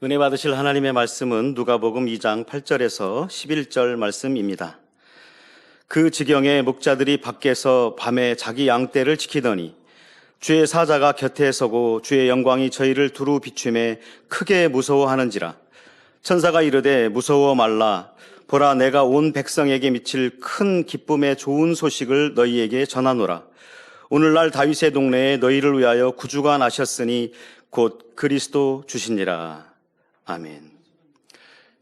은혜 받으실 하나님의 말씀은 누가복음 2장 8절에서 11절 말씀입니다. 그 지경에 목자들이 밖에서 밤에 자기 양떼를 지키더니 주의 사자가 곁에 서고 주의 영광이 저희를 두루 비추매 크게 무서워하는지라. 천사가 이르되 무서워 말라. 보라, 내가 온 백성에게 미칠 큰 기쁨의 좋은 소식을 너희에게 전하노라. 오늘날 다윗의 동네에 너희를 위하여 구주가 나셨으니 곧 그리스도 주시니라. 아멘.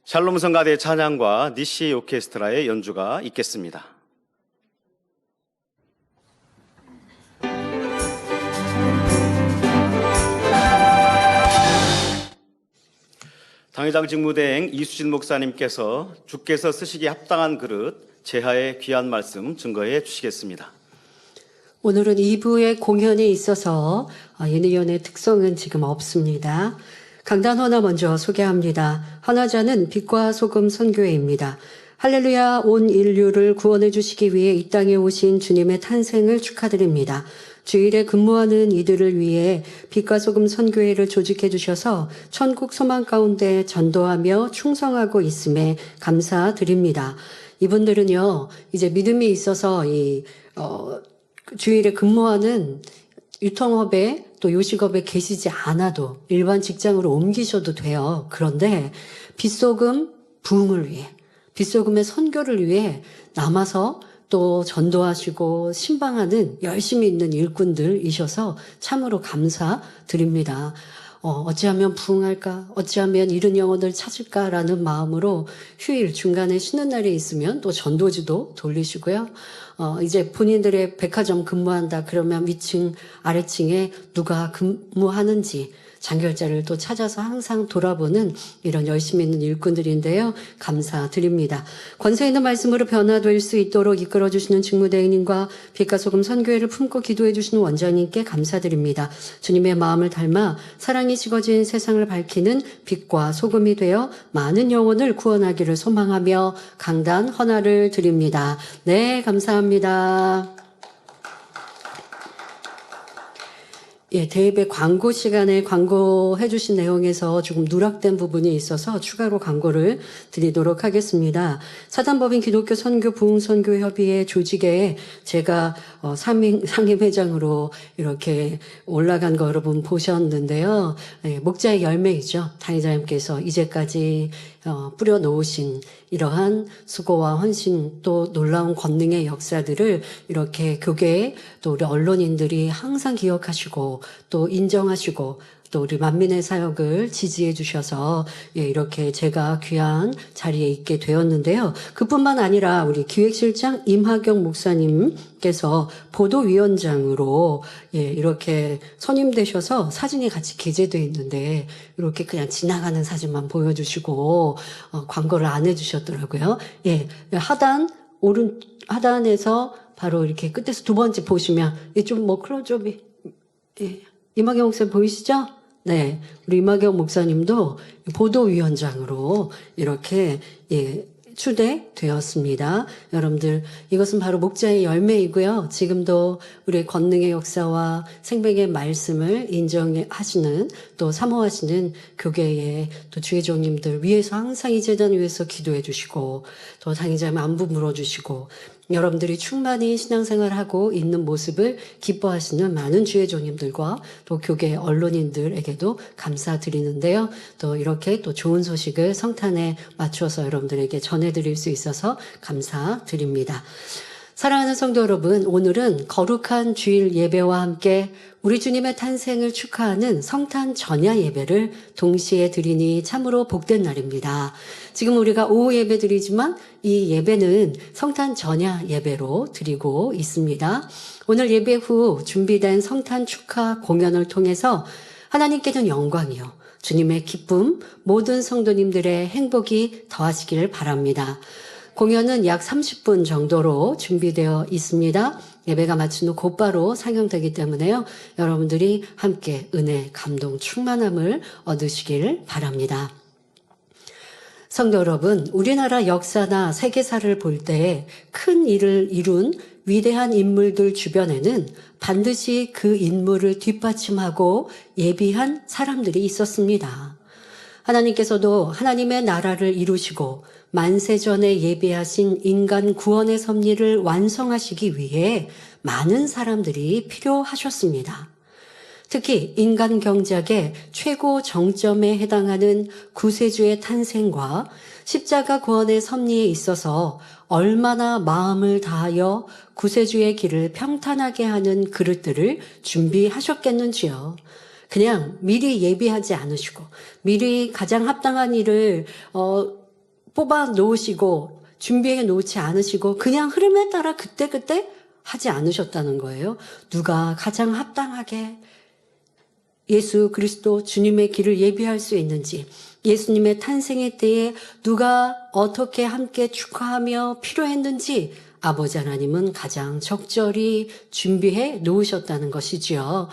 샬롬 성가대 찬양과 니시 오케스트라의 연주가 있겠습니다. 당회장 직무대행 이수진 목사님께서 주께서 쓰시기에 합당한 그릇 제하의 귀한 말씀 증거해 주시겠습니다. 오늘은 2부의 공연이 있어서 예능연의 특성은 지금 없습니다. 강단 헌화 먼저 소개합니다. 헌화자는 빛과 소금 선교회입니다. 할렐루야, 온 인류를 구원해 주시기 위해 이 땅에 오신 주님의 탄생을 축하드립니다. 주일에 근무하는 이들을 위해 빛과 소금 선교회를 조직해 주셔서 천국 소망 가운데 전도하며 충성하고 있음에 감사드립니다. 이분들은요, 이제 믿음이 있어서 주일에 근무하는 유통업에 또 요식업에 계시지 않아도 일반 직장으로 옮기셔도 돼요. 그런데 빛소금 부흥을 위해, 빛소금의 선교를 위해 남아서 또 전도하시고 신방하는 열심히 있는 일꾼들이셔서 참으로 감사드립니다. 어찌하면 부흥할까? 어찌하면 잃은 영혼을 찾을까라는 마음으로 휴일 중간에 쉬는 날이 있으면 또 전도지도 돌리시고요. 이제 본인들의 백화점 근무한다 그러면 위층, 아래층에 누가 근무하는지 장결자를 또 찾아서 항상 돌아보는 이런 열심히 있는 일꾼들인데요. 감사드립니다. 권세 있는 말씀으로 변화될 수 있도록 이끌어주시는 직무대행님과 빛과 소금 선교회를 품고 기도해 주시는 원장님께 감사드립니다. 주님의 마음을 닮아 사랑이 식어진 세상을 밝히는 빛과 소금이 되어 많은 영혼을 구원하기를 소망하며 강단 헌화를 드립니다. 네, 감사합니다. 예, 대입의 광고 시간에 광고해 주신 내용에서 조금 누락된 부분이 있어서 추가로 광고를 드리도록 하겠습니다. 사단법인 기독교 선교 부흥 선교 협의회 조직에 제가 상임회장으로 이렇게 올라간 거 여러분 보셨는데요. 예, 목자의 열매이죠. 당회장님께서 이제까지 뿌려놓으신 이러한 수고와 헌신 또 놀라운 권능의 역사들을 이렇게 교계에 또 우리 언론인들이 항상 기억하시고 또 인정하시고 또 우리 만민의 사역을 지지해 주셔서 이렇게 제가 귀한 자리에 있게 되었는데요. 그뿐만 아니라 우리 기획실장 임하경 목사님께서 보도위원장으로 이렇게 선임되셔서 사진이 같이 게재되어 있는데 이렇게 그냥 지나가는 사진만 보여주시고 광고를 안 해주셨더라고요. 하단에서 바로 이렇게 끝에서 두 번째 보시면 좀 클로즈업이 임하경 목사님 보이시죠? 네, 우리 임하경 목사님도 보도위원장으로 이렇게 추대되었습니다. 여러분들, 이것은 바로 목자의 열매이고요. 지금도 우리의 권능의 역사와 생명의 말씀을 인정하시는 또 사모하시는 교계의 또 주의 종님들 위해서 항상 이 재단 위해서 기도해 주시고 또 당의자님 안부 물어주시고 여러분들이 충만히 신앙생활하고 있는 모습을 기뻐하시는 많은 주의 종님들과 또 교계 언론인들에게도 감사드리는데요. 또 이렇게 또 좋은 소식을 성탄에 맞춰서 여러분들에게 전해드릴 수 있어서 감사드립니다. 사랑하는 성도 여러분, 오늘은 거룩한 주일 예배와 함께 우리 주님의 탄생을 축하하는 성탄 전야 예배를 동시에 드리니 참으로 복된 날입니다. 지금 우리가 오후 예배 드리지만 이 예배는 성탄 전야 예배로 드리고 있습니다. 오늘 예배 후 준비된 성탄 축하 공연을 통해서 하나님께는 영광이요, 주님의 기쁨, 모든 성도님들의 행복이 더하시길 바랍니다. 공연은 약 30분 정도로 준비되어 있습니다. 예배가 마친 후 곧바로 상영되기 때문에요. 여러분들이 함께 은혜, 감동, 충만함을 얻으시길 바랍니다. 성도 여러분, 우리나라 역사나 세계사를 볼 때 큰 일을 이룬 위대한 인물들 주변에는 반드시 그 인물을 뒷받침하고 예비한 사람들이 있었습니다. 하나님께서도 하나님의 나라를 이루시고 만세전에 예비하신 인간 구원의 섭리를 완성하시기 위해 많은 사람들이 필요하셨습니다. 특히 인간 경작의 최고 정점에 해당하는 구세주의 탄생과 십자가 구원의 섭리에 있어서 얼마나 마음을 다하여 구세주의 길을 평탄하게 하는 그릇들을 준비하셨겠는지요. 그냥 미리 예비하지 않으시고 미리 가장 합당한 일을 뽑아 놓으시고 준비해 놓지 않으시고 그냥 흐름에 따라 그때그때 하지 않으셨다는 거예요. 누가 가장 합당하게 예수 그리스도 주님의 길을 예비할 수 있는지, 예수님의 탄생의 때에 누가 어떻게 함께 축하하며 필요했는지 아버지 하나님은 가장 적절히 준비해 놓으셨다는 것이지요.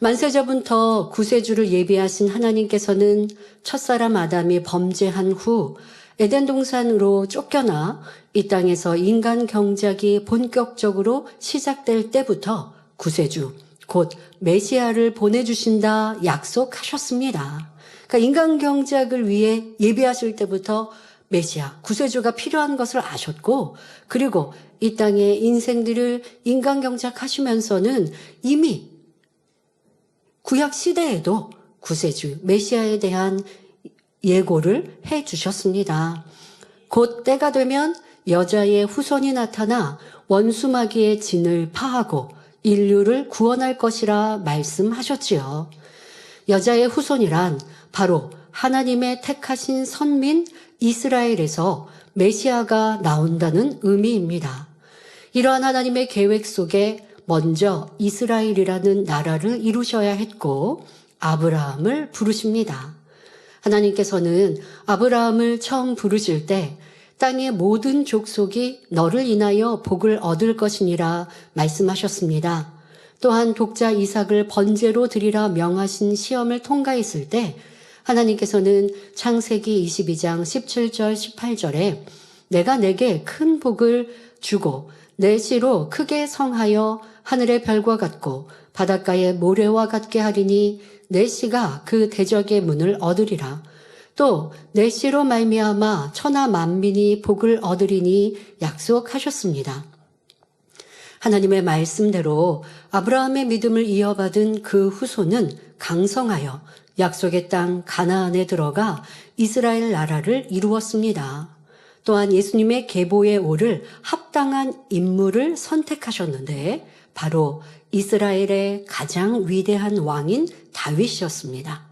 만세전부터 구세주를 예비하신 하나님께서는 첫사람 아담이 범죄한 후 에덴 동산으로 쫓겨나 이 땅에서 인간 경작이 본격적으로 시작될 때부터 구세주, 곧 메시아를 보내주신다 약속하셨습니다. 그러니까 인간 경작을 위해 예비하실 때부터 메시아, 구세주가 필요한 것을 아셨고, 그리고 이 땅의 인생들을 인간 경작하시면서는 이미 구약 시대에도 구세주, 메시아에 대한 예고를 해 주셨습니다. 곧 때가 되면 여자의 후손이 나타나 원수마귀의 진을 파하고 인류를 구원할 것이라 말씀하셨지요. 여자의 후손이란 바로 하나님의 택하신 선민 이스라엘에서 메시아가 나온다는 의미입니다. 이러한 하나님의 계획 속에 먼저 이스라엘이라는 나라를 이루셔야 했고 아브라함을 부르십니다. 하나님께서는 아브라함을 처음 부르실 때 땅의 모든 족속이 너를 인하여 복을 얻을 것이니라 말씀하셨습니다. 또한 독자 이삭을 번제로 드리라 명하신 시험을 통과했을 때 하나님께서는 창세기 22장 17절 18절에 내가 내게 큰 복을 주고 내 씨로 크게 성하여 하늘의 별과 같고 바닷가의 모래와 같게 하리니 내 씨가 그 대적의 문을 얻으리라. 또 내 씨로 말미암아 천하 만민이 복을 얻으리니 약속하셨습니다. 하나님의 말씀대로 아브라함의 믿음을 이어받은 그 후손은 강성하여 약속의 땅 가나안에 들어가 이스라엘 나라를 이루었습니다. 또한 예수님의 계보에 오를 합당한 인물을 선택하셨는데 바로 이스라엘의 가장 위대한 왕인 다윗이었습니다.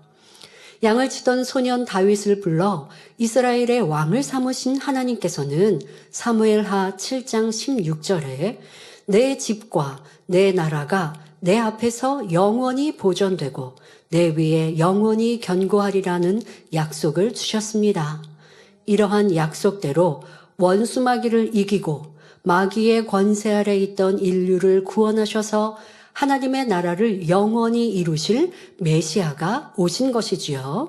양을 치던 소년 다윗을 불러 이스라엘의 왕을 삼으신 하나님께서는 사무엘하 7장 16절에 내 집과 내 나라가 내 앞에서 영원히 보존되고 내 위에 영원히 견고하리라는 약속을 주셨습니다. 이러한 약속대로 원수 마귀를 이기고 마귀의 권세 아래 있던 인류를 구원하셔서 하나님의 나라를 영원히 이루실 메시아가 오신 것이지요.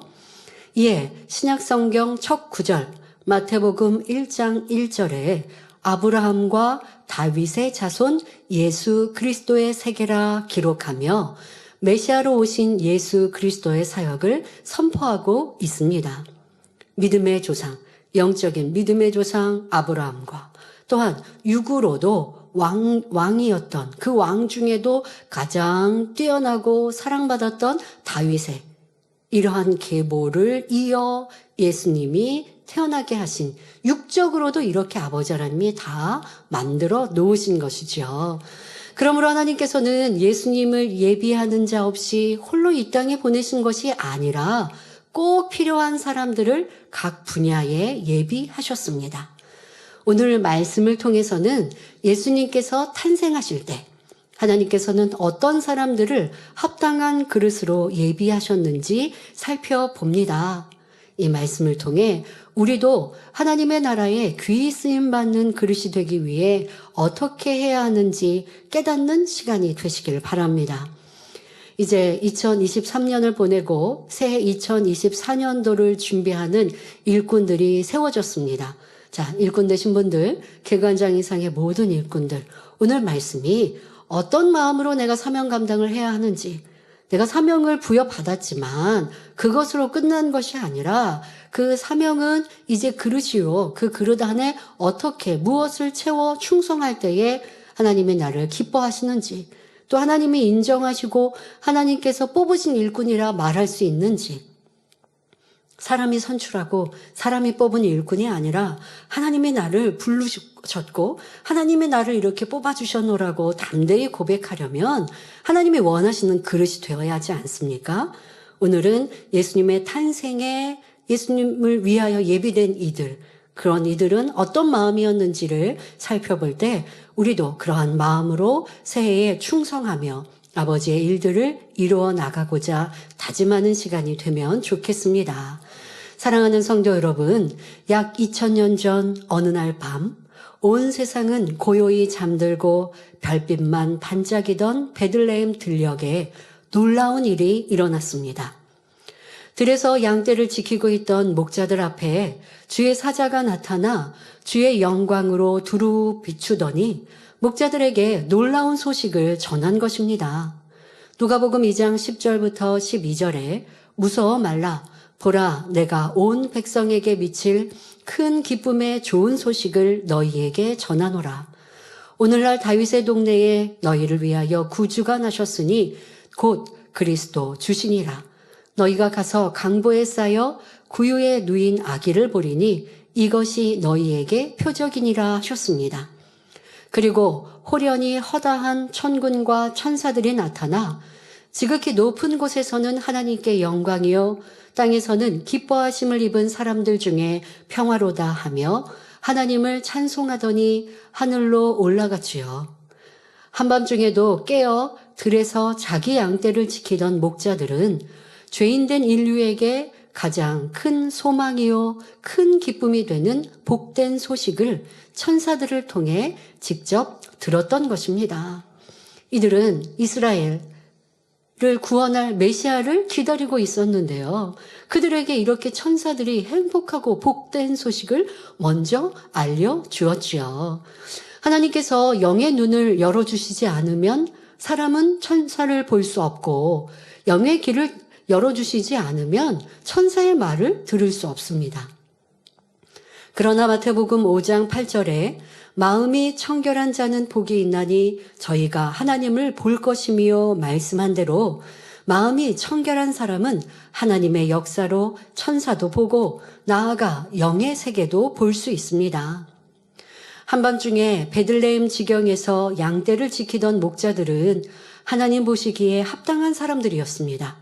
이에 신약성경 첫 구절 마태복음 1장 1절에 아브라함과 다윗의 자손 예수 그리스도의 세계라 기록하며 메시아로 오신 예수 그리스도의 사역을 선포하고 있습니다. 믿음의 조상, 영적인 믿음의 조상 아브라함과 또한 육으로도 왕이었던 그 왕 중에도 가장 뛰어나고 사랑받았던 다윗의 이러한 계보를 이어 예수님이 태어나게 하신 육적으로도 이렇게 아버지 하나님이 다 만들어 놓으신 것이죠. 그러므로 하나님께서는 예수님을 예비하는 자 없이 홀로 이 땅에 보내신 것이 아니라 꼭 필요한 사람들을 각 분야에 예비하셨습니다. 오늘 말씀을 통해서는 예수님께서 탄생하실 때 하나님께서는 어떤 사람들을 합당한 그릇으로 예비하셨는지 살펴봅니다. 이 말씀을 통해 우리도 하나님의 나라에 귀히 쓰임받는 그릇이 되기 위해 어떻게 해야 하는지 깨닫는 시간이 되시길 바랍니다. 이제 2023년을 보내고 새해 2024년도를 준비하는 일꾼들이 세워졌습니다. 자, 일꾼 되신 분들, 개관장 이상의 모든 일꾼들, 오늘 말씀이 어떤 마음으로 내가 사명 감당을 해야 하는지, 내가 사명을 부여받았지만 그것으로 끝난 것이 아니라 그 사명은 이제 그릇이요. 그 그릇 안에 어떻게 무엇을 채워 충성할 때에 하나님의 나를 기뻐하시는지, 또 하나님이 인정하시고 하나님께서 뽑으신 일꾼이라 말할 수 있는지, 사람이 선출하고 사람이 뽑은 일꾼이 아니라 하나님의 나를 부르셨고 하나님의 나를 이렇게 뽑아주셨노라고 담대히 고백하려면 하나님이 원하시는 그릇이 되어야 하지 않습니까? 오늘은 예수님의 탄생에 예수님을 위하여 예비된 이들, 그런 이들은 어떤 마음이었는지를 살펴볼 때 우리도 그러한 마음으로 새해에 충성하며 아버지의 일들을 이루어 나가고자 다짐하는 시간이 되면 좋겠습니다. 사랑하는 성도 여러분, 약 2000년 전 어느 날 밤, 온 세상은 고요히 잠들고 별빛만 반짝이던 베들레헴 들녘에 놀라운 일이 일어났습니다. 들에서 양떼를 지키고 있던 목자들 앞에 주의 사자가 나타나 주의 영광으로 두루 비추더니 목자들에게 놀라운 소식을 전한 것입니다. 누가복음 2장 10절부터 12절에 무서워 말라. 보라, 내가 온 백성에게 미칠 큰 기쁨의 좋은 소식을 너희에게 전하노라. 오늘날 다윗의 동네에 너희를 위하여 구주가 나셨으니 곧 그리스도 주시니라. 너희가 가서 강보에 쌓여 구유에 누인 아기를 보리니 이것이 너희에게 표적이니라 하셨습니다. 그리고 호련히 허다한 천군과 천사들이 나타나 지극히 높은 곳에서는 하나님께 영광이요 땅에서는 기뻐하심을 입은 사람들 중에 평화로다 하며 하나님을 찬송하더니 하늘로 올라갔지요. 한밤중에도 깨어 들에서 자기 양떼를 지키던 목자들은 죄인된 인류에게 가장 큰 소망이요 큰 기쁨이 되는 복된 소식을 천사들을 통해 직접 들었던 것입니다. 이들은 이스라엘을 구원할 메시아를 기다리고 있었는데요. 그들에게 이렇게 천사들이 행복하고 복된 소식을 먼저 알려주었지요. 하나님께서 영의 눈을 열어주시지 않으면 사람은 천사를 볼 수 없고 영의 길을 열어주시지 않으면 천사의 말을 들을 수 없습니다. 그러나 마태복음 5장 8절에 마음이 청결한 자는 복이 있나니 저희가 하나님을 볼 것이며 말씀한 대로 마음이 청결한 사람은 하나님의 역사로 천사도 보고 나아가 영의 세계도 볼 수 있습니다. 한밤중에 베들레헴 지경에서 양떼를 지키던 목자들은 하나님 보시기에 합당한 사람들이었습니다.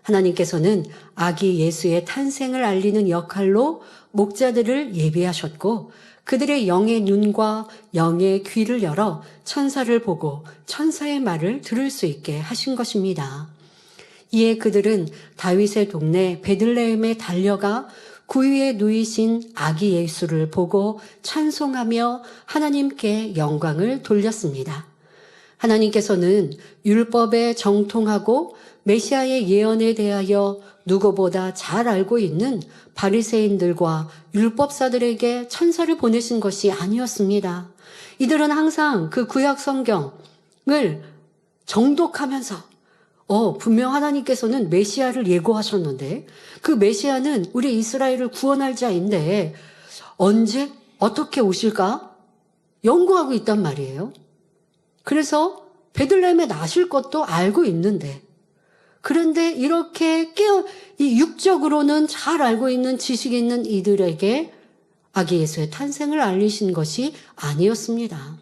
하나님께서는 아기 예수의 탄생을 알리는 역할로 목자들을 예비하셨고 그들의 영의 눈과 영의 귀를 열어 천사를 보고 천사의 말을 들을 수 있게 하신 것입니다. 이에 그들은 다윗의 동네 베들레헴에 달려가 구유에 누이신 아기 예수를 보고 찬송하며 하나님께 영광을 돌렸습니다. 하나님께서는 율법에 정통하고 메시아의 예언에 대하여 누구보다 잘 알고 있는 바리새인들과 율법사들에게 천사를 보내신 것이 아니었습니다. 이들은 항상 그 구약 성경을 정독하면서 분명 하나님께서는 메시아를 예고하셨는데 그 메시아는 우리 이스라엘을 구원할 자인데 언제 어떻게 오실까 연구하고 있단 말이에요. 그래서 베들레헴에 나실 것도 알고 있는데 그런데 이렇게 이 육적으로는 잘 알고 있는 지식이 있는 이들에게 아기 예수의 탄생을 알리신 것이 아니었습니다.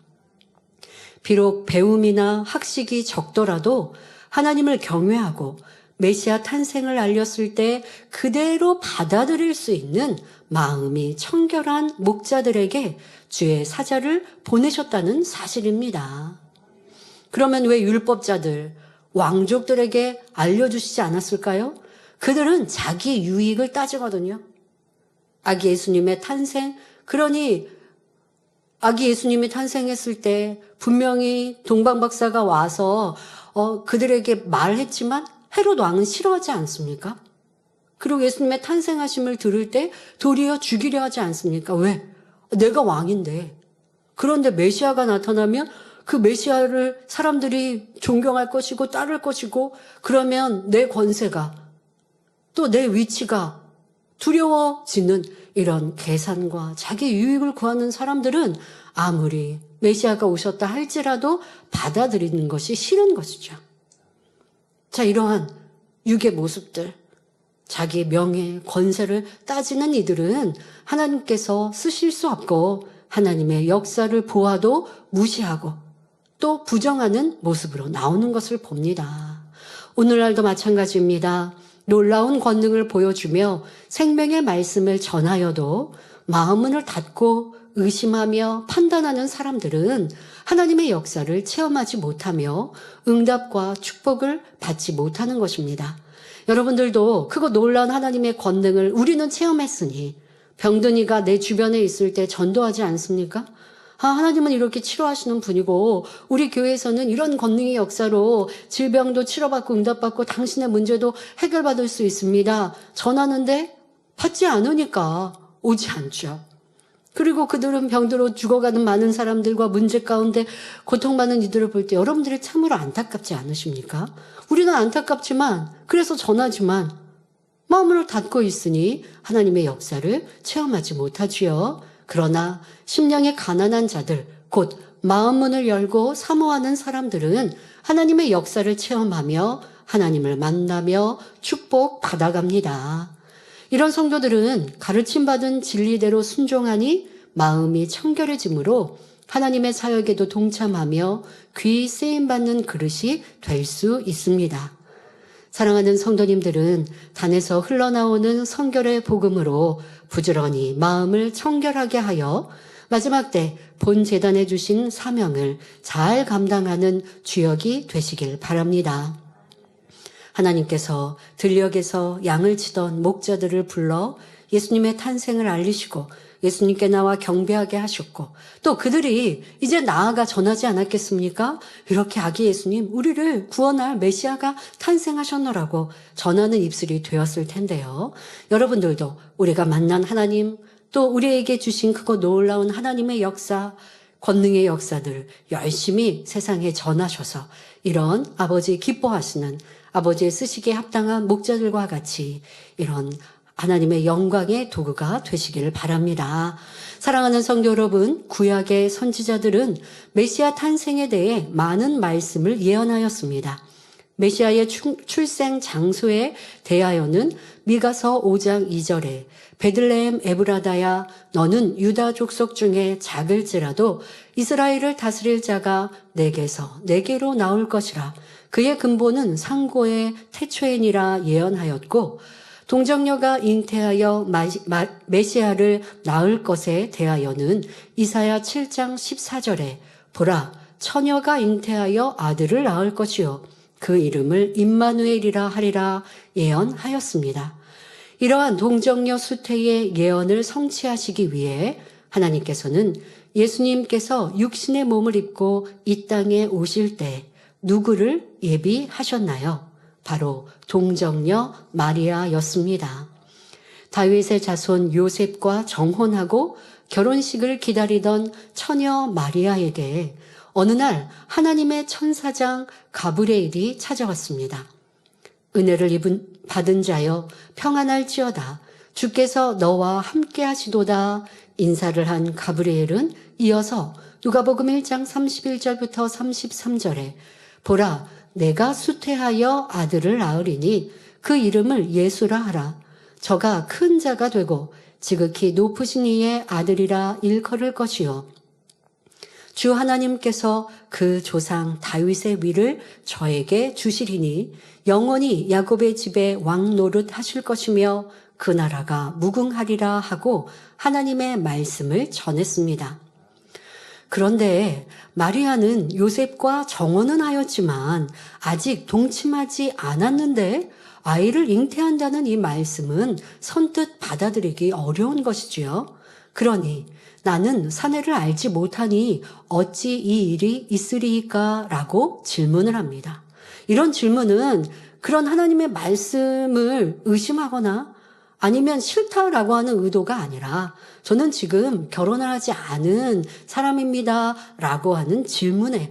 비록 배움이나 학식이 적더라도 하나님을 경외하고 메시아 탄생을 알렸을 때 그대로 받아들일 수 있는 마음이 청결한 목자들에게 주의 사자를 보내셨다는 사실입니다. 그러면 왜 율법자들, 왕족들에게 알려주시지 않았을까요? 그들은 자기 유익을 따지거든요. 아기 예수님의 탄생, 그러니 아기 예수님이 탄생했을 때 분명히 동방박사가 와서 그들에게 말했지만 헤롯 왕은 싫어하지 않습니까? 그리고 예수님의 탄생하심을 들을 때 도리어 죽이려 하지 않습니까? 왜? 내가 왕인데. 그런데 메시아가 나타나면 그 메시아를 사람들이 존경할 것이고 따를 것이고 그러면 내 권세가 또 내 위치가 두려워지는 이런 계산과 자기 유익을 구하는 사람들은 아무리 메시아가 오셨다 할지라도 받아들이는 것이 싫은 것이죠. 자, 이러한 육의 모습들, 자기 명예, 권세를 따지는 이들은 하나님께서 쓰실 수 없고 하나님의 역사를 보아도 무시하고 또 부정하는 모습으로 나오는 것을 봅니다. 오늘날도 마찬가지입니다. 놀라운 권능을 보여주며 생명의 말씀을 전하여도 마음문을 닫고 의심하며 판단하는 사람들은 하나님의 역사를 체험하지 못하며 응답과 축복을 받지 못하는 것입니다. 여러분들도 크고 놀라운 하나님의 권능을 우리는 체험했으니 병든이가 내 주변에 있을 때 전도하지 않습니까? 하나님은 이렇게 치료하시는 분이고 우리 교회에서는 이런 권능의 역사로 질병도 치료받고 응답받고 당신의 문제도 해결받을 수 있습니다. 전하는데 받지 않으니까 오지 않죠. 그리고 그들은 병들어 죽어가는 많은 사람들과 문제 가운데 고통받는 이들을 볼 때 여러분들이 참으로 안타깝지 않으십니까? 우리는 안타깝지만 그래서 전하지만 마음을 닫고 있으니 하나님의 역사를 체험하지 못하지요. 그러나 심령이 가난한 자들, 곧 마음문을 열고 사모하는 사람들은 하나님의 역사를 체험하며 하나님을 만나며 축복 받아갑니다. 이런 성도들은 가르침받은 진리대로 순종하니 마음이 청결해지므로 하나님의 사역에도 동참하며 귀히 쓰임받는 그릇이 될 수 있습니다. 사랑하는 성도님들은 단에서 흘러나오는 성결의 복음으로 부지런히 마음을 청결하게 하여 마지막 때 본 제단에 주신 사명을 잘 감당하는 주역이 되시길 바랍니다. 하나님께서 들녘에서 양을 치던 목자들을 불러 예수님의 탄생을 알리시고 예수님께 나와 경배하게 하셨고 또 그들이 이제 나아가 전하지 않았겠습니까? 이렇게 아기 예수님 우리를 구원할 메시아가 탄생하셨노라고 전하는 입술이 되었을 텐데요. 여러분들도 우리가 만난 하나님 또 우리에게 주신 크고 놀라운 하나님의 역사 권능의 역사들 열심히 세상에 전하셔서 이런 아버지 기뻐하시는 아버지의 쓰시기에 합당한 목자들과 같이 이런 하나님의 영광의 도구가 되시기를 바랍니다. 사랑하는 성도 여러분, 구약의 선지자들은 메시아 탄생에 대해 많은 말씀을 예언하였습니다. 메시아의 출생 장소에 대하여는 미가서 5장 2절에 베들레헴 에브라다야 너는 유다 족속 중에 작을지라도 이스라엘을 다스릴 자가 내게로 나올 것이라 그의 근본은 상고의 태초이니라 예언하였고 동정녀가 잉태하여 메시아를 낳을 것에 대하여는 이사야 7장 14절에 보라 처녀가 잉태하여 아들을 낳을 것이요 그 이름을 임마누엘이라 하리라 예언하였습니다. 이러한 동정녀 수태의 예언을 성취하시기 위해 하나님께서는 예수님께서 육신의 몸을 입고 이 땅에 오실 때 누구를 예비하셨나요? 바로 동정녀 마리아였습니다. 다윗의 자손 요셉과 정혼하고 결혼식을 기다리던 처녀 마리아에게 어느 날 하나님의 천사장 가브리엘이 찾아왔습니다. 은혜를 받은 자여 평안할지어다 주께서 너와 함께 하시도다 인사를 한 가브리엘은 이어서 누가복음 1장 31절부터 33절에 보라 내가 수태하여 아들을 낳으리니 그 이름을 예수라 하라 저가 큰 자가 되고 지극히 높으신 이의 아들이라 일컬을 것이요 주 하나님께서 그 조상 다윗의 위를 저에게 주시리니 영원히 야곱의 집에 왕 노릇 하실 것이며 그 나라가 무궁하리라 하고 하나님의 말씀을 전했습니다. 그런데 마리아는 요셉과 정혼은 하였지만 아직 동침하지 않았는데 아이를 잉태한다는 이 말씀은 선뜻 받아들이기 어려운 것이지요. 그러니 나는 사내를 알지 못하니 어찌 이 일이 있으리이까? 라고 질문을 합니다. 이런 질문은 그런 하나님의 말씀을 의심하거나 아니면 싫다라고 하는 의도가 아니라 저는 지금 결혼을 하지 않은 사람입니다 라고 하는 질문에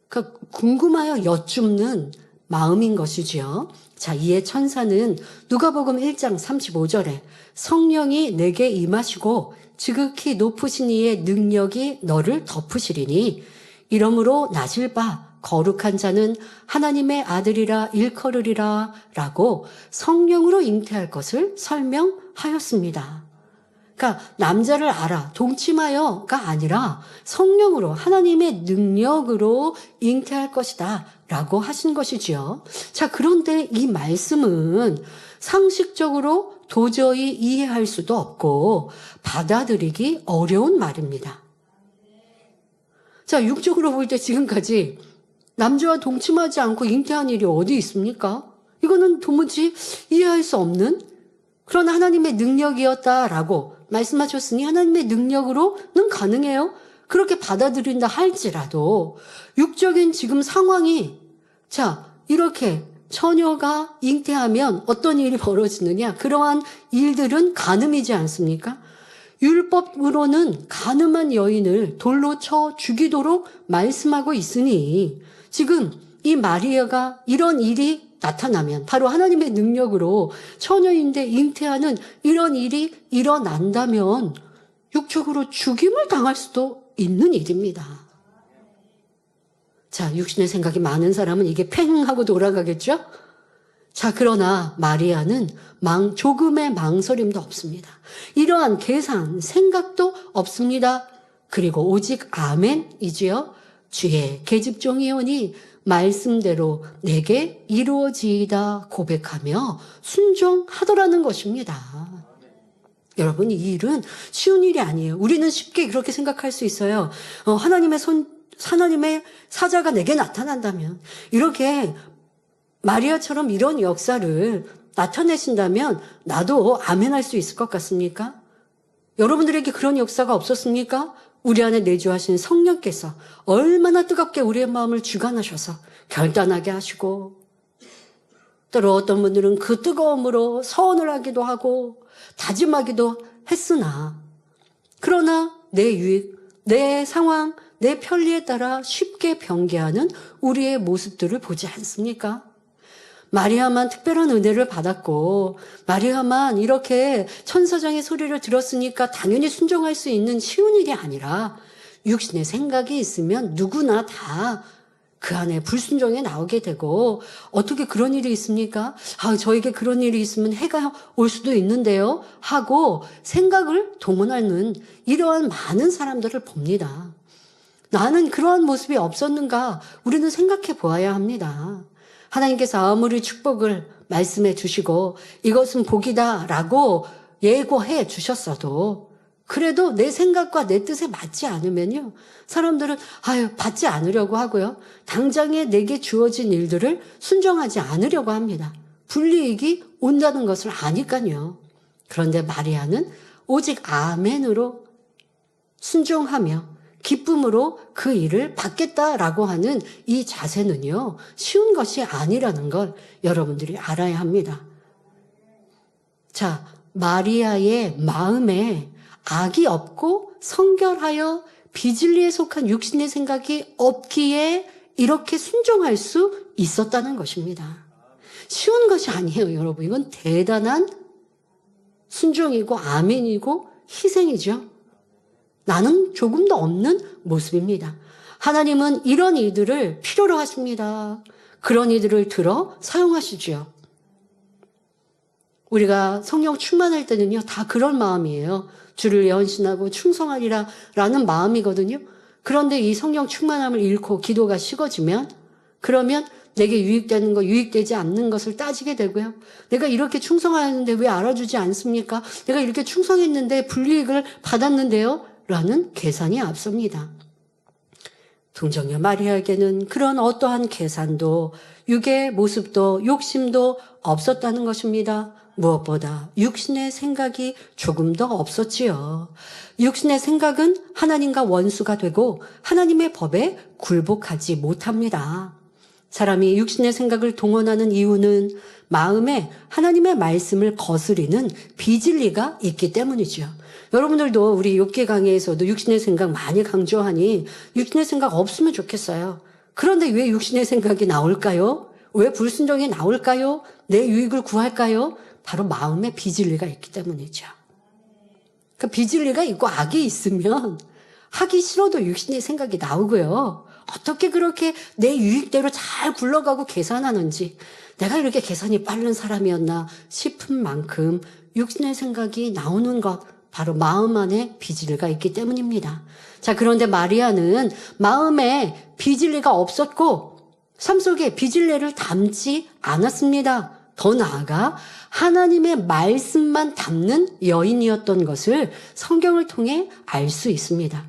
그러니까 궁금하여 여쭙는 마음인 것이지요. 자, 이에 천사는 누가복음 1장 35절에 성령이 내게 임하시고 지극히 높으신 이의 능력이 너를 덮으시리니 이러므로 낮을 바 거룩한 자는 하나님의 아들이라 일컬으리라 라고 성령으로 잉태할 것을 설명하였습니다. 그러니까 남자를 알아 동침하여가 아니라 성령으로 하나님의 능력으로 잉태할 것이다 라고 하신 것이지요. 자, 그런데 이 말씀은 상식적으로 도저히 이해할 수도 없고 받아들이기 어려운 말입니다. 자, 육적으로 볼 때 지금까지 남자와 동침하지 않고 잉태한 일이 어디 있습니까? 이거는 도무지 이해할 수 없는 그런 하나님의 능력이었다라고 말씀하셨으니 하나님의 능력으로는 가능해요. 그렇게 받아들인다 할지라도 육적인 지금 상황이 자, 이렇게 처녀가 잉태하면 어떤 일이 벌어지느냐? 그러한 일들은 간음이지 않습니까? 율법으로는 간음한 여인을 돌로 쳐 죽이도록 말씀하고 있으니 지금 이 마리아가 이런 일이 나타나면 바로 하나님의 능력으로 처녀인데 잉태하는 이런 일이 일어난다면 육적으로 죽임을 당할 수도 있는 일입니다. 자, 육신의 생각이 많은 사람은 이게 팽 하고 돌아가겠죠? 자, 그러나 마리아는 조금의 망설임도 없습니다. 이러한 계산, 생각도 없습니다. 그리고 오직 아멘이지요. 주의 계집종이오니 말씀대로 내게 이루어지이다 고백하며 순종하더라는 것입니다. 여러분, 이 일은 쉬운 일이 아니에요. 우리는 쉽게 그렇게 생각할 수 있어요. 하나님의 사자가 내게 나타난다면, 이렇게 마리아처럼 이런 역사를 나타내신다면 나도 아멘할 수 있을 것 같습니까? 여러분들에게 그런 역사가 없었습니까? 우리 안에 내주하신 성령께서 얼마나 뜨겁게 우리의 마음을 주관하셔서 결단하게 하시고 때로 어떤 분들은 그 뜨거움으로 서원을 하기도 하고 다짐하기도 했으나 그러나 내 유익, 내 상황, 내 편리에 따라 쉽게 변개하는 우리의 모습들을 보지 않습니까? 마리아만 특별한 은혜를 받았고 마리아만 이렇게 천사장의 소리를 들었으니까 당연히 순종할 수 있는 쉬운 일이 아니라 육신의 생각이 있으면 누구나 다 그 안에 불순종에 나오게 되고 어떻게 그런 일이 있습니까? 저에게 그런 일이 있으면 해가 올 수도 있는데요 하고 생각을 동원하는 이러한 많은 사람들을 봅니다. 나는 그러한 모습이 없었는가 우리는 생각해 보아야 합니다. 하나님께서 아무리 축복을 말씀해 주시고 이것은 복이다라고 예고해 주셨어도 그래도 내 생각과 내 뜻에 맞지 않으면요. 사람들은 받지 않으려고 하고요. 당장에 내게 주어진 일들을 순종하지 않으려고 합니다. 불이익이 온다는 것을 아니까요. 그런데 마리아는 오직 아멘으로 순종하며 기쁨으로 그 일을 받겠다라고 하는 이 자세는요, 쉬운 것이 아니라는 걸 여러분들이 알아야 합니다. 자, 마리아의 마음에 악이 없고 성결하여 비진리에 속한 육신의 생각이 없기에 이렇게 순종할 수 있었다는 것입니다. 쉬운 것이 아니에요, 여러분. 이건 대단한 순종이고 아멘이고 희생이죠. 나는 조금도 없는 모습입니다. 하나님은 이런 이들을 필요로 하십니다. 그런 이들을 들어 사용하시죠. 우리가 성령 충만할 때는요, 다 그런 마음이에요. 주를 헌신하고 충성하리라 라는 마음이거든요. 그런데 이 성령 충만함을 잃고 기도가 식어지면 그러면 내게 유익되는 거, 유익되지 않는 것을 따지게 되고요. 내가 이렇게 충성하는데 왜 알아주지 않습니까? 내가 이렇게 충성했는데 불이익을 받았는데요? 라는 계산이 앞섭니다. 동정녀 마리아에게는 그런 어떠한 계산도 육의 모습도 욕심도 없었다는 것입니다. 무엇보다 육신의 생각이 조금 더 없었지요. 육신의 생각은 하나님과 원수가 되고 하나님의 법에 굴복하지 못합니다. 사람이 육신의 생각을 동원하는 이유는 마음에 하나님의 말씀을 거스리는 비진리가 있기 때문이죠. 여러분들도 우리 욥기 강의에서도 육신의 생각 많이 강조하니 육신의 생각 없으면 좋겠어요. 그런데 왜 육신의 생각이 나올까요? 왜 불순종이 나올까요? 내 유익을 구할까요? 바로 마음에 비진리가 있기 때문이죠. 그 비진리가 있고 악이 있으면 하기 싫어도 육신의 생각이 나오고요. 어떻게 그렇게 내 유익대로 잘 굴러가고 계산하는지, 내가 이렇게 계산이 빠른 사람이었나 싶은 만큼 육신의 생각이 나오는 것, 바로 마음 안에 비진리가 있기 때문입니다. 자, 그런데 마리아는 마음에 비진리가 없었고 삶 속에 비진리를 담지 않았습니다. 더 나아가 하나님의 말씀만 담는 여인이었던 것을 성경을 통해 알 수 있습니다.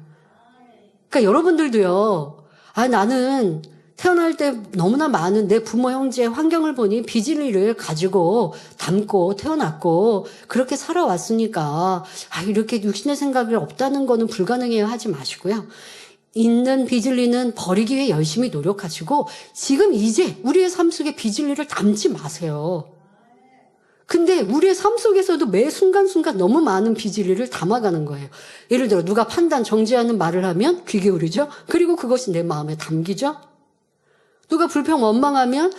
그러니까 여러분들도요, 나는 태어날 때 너무나 많은 내 부모, 형제, 환경을 보니 비진리를 가지고 담고 태어났고 그렇게 살아왔으니까 이렇게 육신의 생각이 없다는 거는 불가능해요 하지 마시고요. 있는 비진리는 버리기 위해 열심히 노력하시고 지금 이제 우리의 삶 속에 비진리를 담지 마세요. 근데 우리의 삶 속에서도 매 순간순간 너무 많은 비진리를 담아가는 거예요. 예를 들어 누가 판단, 정죄하는 말을 하면 귀 기울이죠. 그리고 그것이 내 마음에 담기죠. 누가 불평, 원망하면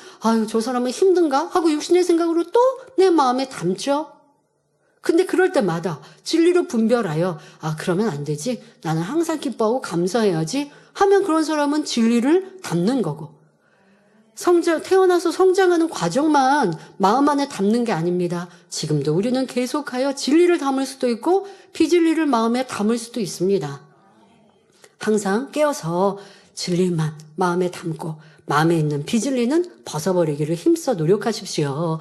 저 사람은 힘든가? 하고 육신의 생각으로 또 내 마음에 담죠. 근데 그럴 때마다 진리로 분별하여 그러면 안 되지. 나는 항상 기뻐하고 감사해야지 하면 그런 사람은 진리를 담는 거고. 태어나서 성장하는 과정만 마음 안에 담는 게 아닙니다. 지금도 우리는 계속하여 진리를 담을 수도 있고 비진리를 마음에 담을 수도 있습니다. 항상 깨어서 진리만 마음에 담고 마음에 있는 비진리는 벗어버리기를 힘써 노력하십시오.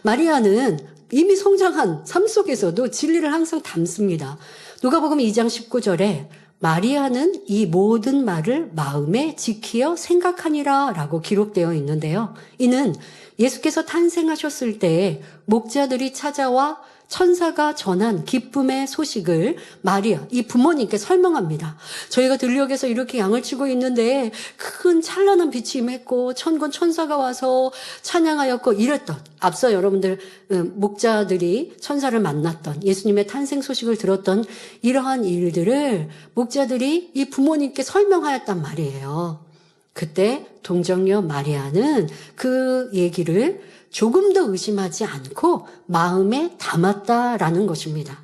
마리아는 이미 성장한 삶 속에서도 진리를 항상 담습니다. 누가복음 2장 19절에 마리아는 이 모든 말을 마음에 지키어 생각하니라 라고 기록되어 있는데요. 이는 예수께서 탄생하셨을 때 목자들이 찾아와 천사가 전한 기쁨의 소식을 마리아, 이 부모님께 설명합니다. 저희가 들녘에서 이렇게 양을 치고 있는데 큰 찬란한 빛이 임했고 천군 천사가 와서 찬양하였고 이랬던, 앞서 여러분들 목자들이 천사를 만났던, 예수님의 탄생 소식을 들었던 이러한 일들을 목자들이 이 부모님께 설명하였단 말이에요. 그때 동정녀 마리아는 그 얘기를 조금 더 의심하지 않고 마음에 담았다라는 것입니다.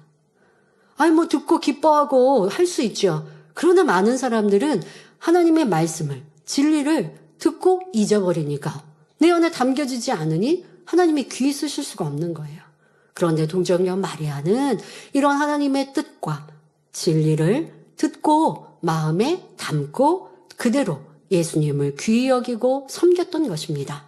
듣고 기뻐하고 할 수 있죠. 그러나 많은 사람들은 하나님의 말씀을, 진리를 듣고 잊어버리니까 내 안에 담겨지지 않으니 하나님이 귀 쓰실 수가 없는 거예요. 그런데 동정녀 마리아는 이런 하나님의 뜻과 진리를 듣고 마음에 담고 그대로 예수님을 귀히 여기고 섬겼던 것입니다.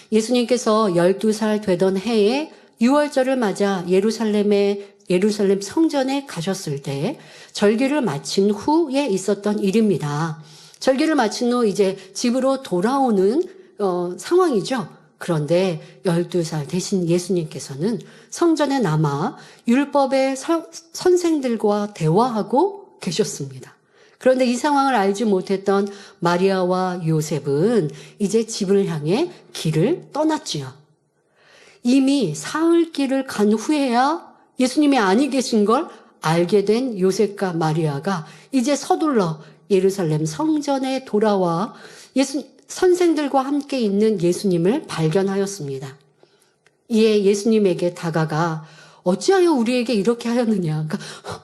예수님께서 12살 되던 해에 6월절을 맞아 예루살렘 성전에 가셨을 때 절기를 마친 후에 있었던 일입니다. 절기를 마친 후 이제 집으로 돌아오는 상황이죠. 그런데 12살 되신 예수님께서는 성전에 남아 율법의 선생들과 대화하고 계셨습니다. 그런데 이 상황을 알지 못했던 마리아와 요셉은 이제 집을 향해 길을 떠났지요. 이미 사흘길을 간 후에야 예수님이 아니 계신 걸 알게 된 요셉과 마리아가 이제 서둘러 예루살렘 성전에 돌아와 선생들과 함께 있는 예수님을 발견하였습니다. 이에 예수님에게 다가가 어찌하여 우리에게 이렇게 하였느냐. 그러니까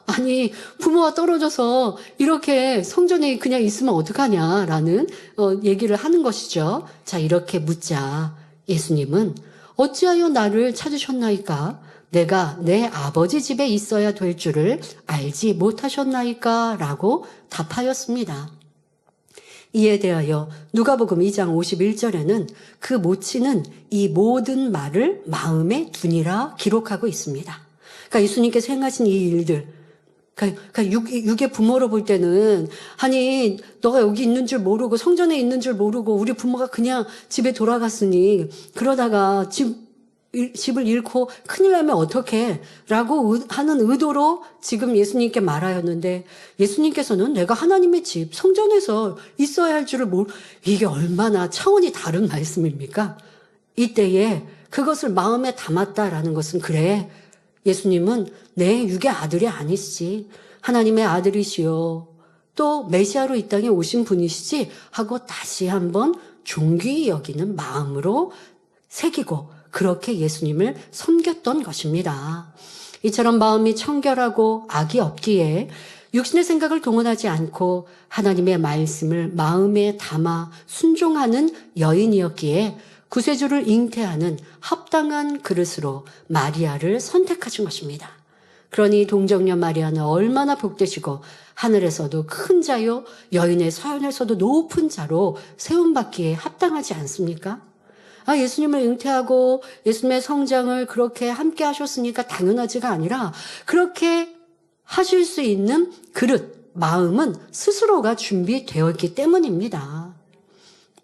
아니 부모와 떨어져서 이렇게 성전에 그냥 있으면 어떡하냐라는 얘기를 하는 것이죠. 자, 이렇게 묻자 예수님은 어찌하여 나를 찾으셨나이까? 내가 내 아버지 집에 있어야 될 줄을 알지 못하셨나이까? 라고 답하였습니다. 이에 대하여 누가복음 2장 51절에는 그 모친은 이 모든 말을 마음에 두니라 기록하고 있습니다. 그러니까 예수님께서 행하신 이 일들, 그러니까 육의 부모로 볼 때는 아니 너가 여기 있는 줄 모르고 성전에 있는 줄 모르고 우리 부모가 그냥 집에 돌아갔으니 그러다가 집 집을 잃고 큰일 나면 어떡해? 라고 하는 의도로 지금 예수님께 말하였는데 예수님께서는 내가 하나님의 집, 성전에서 있어야 할 줄을 이게 얼마나 차원이 다른 말씀입니까? 이때에 그것을 마음에 담았다라는 것은 그래. 예수님은 내 육의 아들이 아니시지. 하나님의 아들이시요. 또 메시아로 이 땅에 오신 분이시지 하고 다시 한번 존귀히 여기는 마음으로 새기고 그렇게 예수님을 섬겼던 것입니다. 이처럼 마음이 청결하고 악이 없기에 육신의 생각을 동원하지 않고 하나님의 말씀을 마음에 담아 순종하는 여인이었기에 구세주를 잉태하는 합당한 그릇으로 마리아를 선택하신 것입니다. 그러니 동정녀 마리아는 얼마나 복되시고 하늘에서도 큰 자요 여인의 서연에서도 높은 자로 세움받기에 합당하지 않습니까? 예수님을 잉태하고 예수님의 성장을 그렇게 함께 하셨으니까 당연하지가 아니라 그렇게 하실 수 있는 그릇, 마음은 스스로가 준비되어 있기 때문입니다.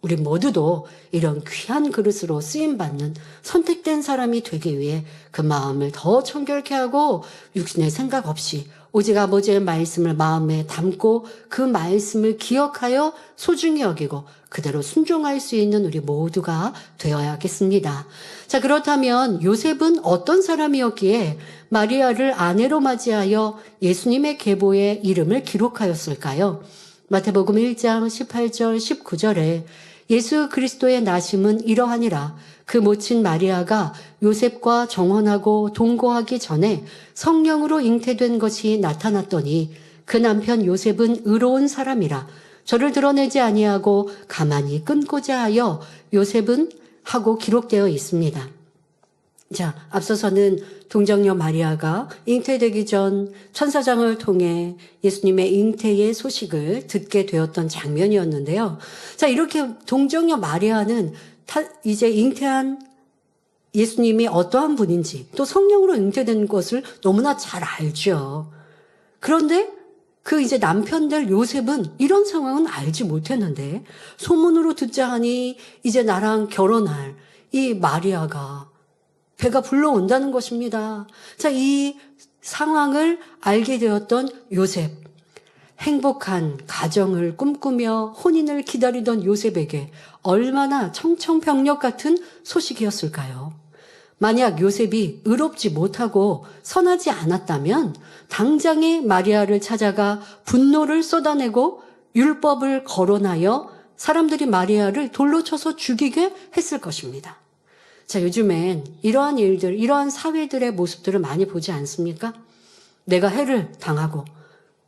우리 모두도 이런 귀한 그릇으로 쓰임받는 선택된 사람이 되기 위해 그 마음을 더 청결케 하고 육신의 생각 없이 오직 아버지의 말씀을 마음에 담고 그 말씀을 기억하여 소중히 여기고 그대로 순종할 수 있는 우리 모두가 되어야겠습니다. 자, 그렇다면 요셉은 어떤 사람이었기에 마리아를 아내로 맞이하여 예수님의 계보의 이름을 기록하였을까요? 마태복음 1장 18절 19절에 예수 그리스도의 나심은 이러하니라. 그 모친 마리아가 요셉과 정혼하고 동거하기 전에 성령으로 잉태된 것이 나타났더니 그 남편 요셉은 의로운 사람이라 저를 드러내지 아니하고 가만히 끊고자 하여 요셉은 하고 기록되어 있습니다. 자, 앞서서는 동정녀 마리아가 잉태되기 전 천사장을 통해 예수님의 잉태의 소식을 듣게 되었던 장면이었는데요. 자, 이렇게 동정녀 마리아는 이제 잉태한 예수님이 어떠한 분인지 또 성령으로 잉태된 것을 너무나 잘 알죠. 그런데 그 이제 남편들 요셉은 이런 상황은 알지 못했는데 소문으로 듣자 하니 이제 나랑 결혼할 이 마리아가 배가 불러온다는 것입니다. 자, 이 상황을 알게 되었던 요셉. 행복한 가정을 꿈꾸며 혼인을 기다리던 요셉에게 얼마나 청천벽력 같은 소식이었을까요? 만약 요셉이 의롭지 못하고 선하지 않았다면 당장에 마리아를 찾아가 분노를 쏟아내고 율법을 거론하여 사람들이 마리아를 돌로 쳐서 죽이게 했을 것입니다. 자, 요즘엔 이러한 일들, 이러한 사회들의 모습들을 많이 보지 않습니까? 내가 해를 당하고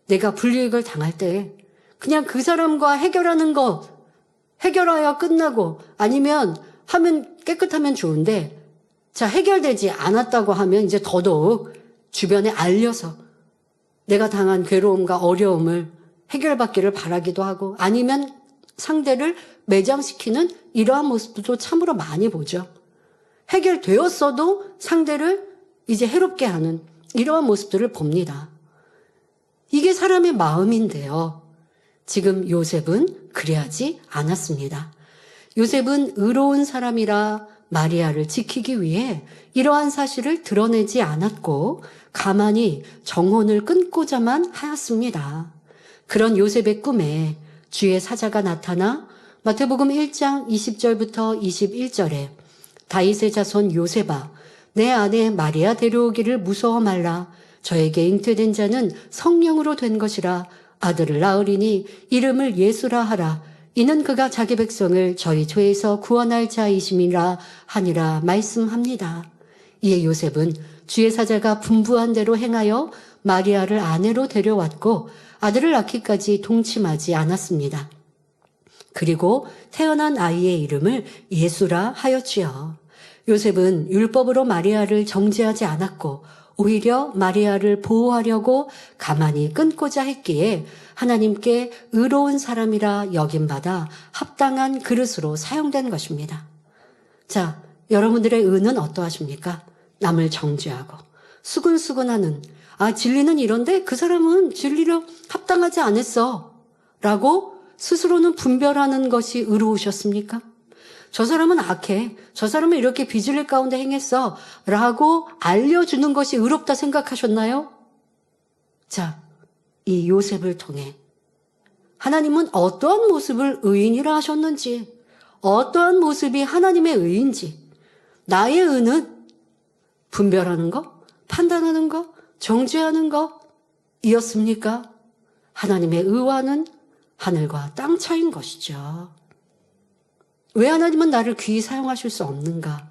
내가 불이익을 당할 때 그냥 그 사람과 해결하는 것, 해결하여 끝나고 아니면 하면 깨끗하면 좋은데 자, 해결되지 않았다고 하면 이제 더더욱 주변에 알려서 내가 당한 괴로움과 어려움을 해결받기를 바라기도 하고 아니면 상대를 매장시키는 이러한 모습도 참으로 많이 보죠. 해결되었어도 상대를 이제 해롭게 하는 이러한 모습들을 봅니다. 이게 사람의 마음인데요. 지금 요셉은 그래하지 않았습니다. 요셉은 의로운 사람이라 마리아를 지키기 위해 이러한 사실을 드러내지 않았고 가만히 정혼을 끊고자만 하였습니다. 그런 요셉의 꿈에 주의 사자가 나타나 마태복음 1장 20절부터 21절에 다윗의 자손 요셉아 내 아내 마리아 데려오기를 무서워 말라. 저에게 잉태된 자는 성령으로 된 것이라. 아들을 낳으리니 이름을 예수라 하라. 이는 그가 자기 백성을 저희 죄에서 구원할 자이심이라 하니라 말씀합니다. 이에 요셉은 주의 사자가 분부한 대로 행하여 마리아를 아내로 데려왔고 아들을 낳기까지 동침하지 않았습니다. 그리고 태어난 아이의 이름을 예수라 하였지요. 요셉은 율법으로 마리아를 정죄하지 않았고 오히려 마리아를 보호하려고 가만히 끊고자 했기에 하나님께 의로운 사람이라 여김받아 합당한 그릇으로 사용된 것입니다. 자, 여러분들의 의는 어떠하십니까? 남을 정죄하고 수근수근하는 진리는 이런데 그 사람은 진리로 합당하지 않았어 라고 스스로는 분별하는 것이 의로우셨습니까? 저 사람은 악해. 저 사람은 이렇게 비질릴 가운데 행했어. 라고 알려주는 것이 의롭다 생각하셨나요? 자, 이 요셉을 통해 하나님은 어떠한 모습을 의인이라 하셨는지, 어떠한 모습이 하나님의 의인지, 나의 의는 분별하는 것, 판단하는 것, 정죄하는 것 이었습니까? 하나님의 의와는 하늘과 땅 차이인 것이죠. 왜 하나님은 나를 귀히 사용하실 수 없는가?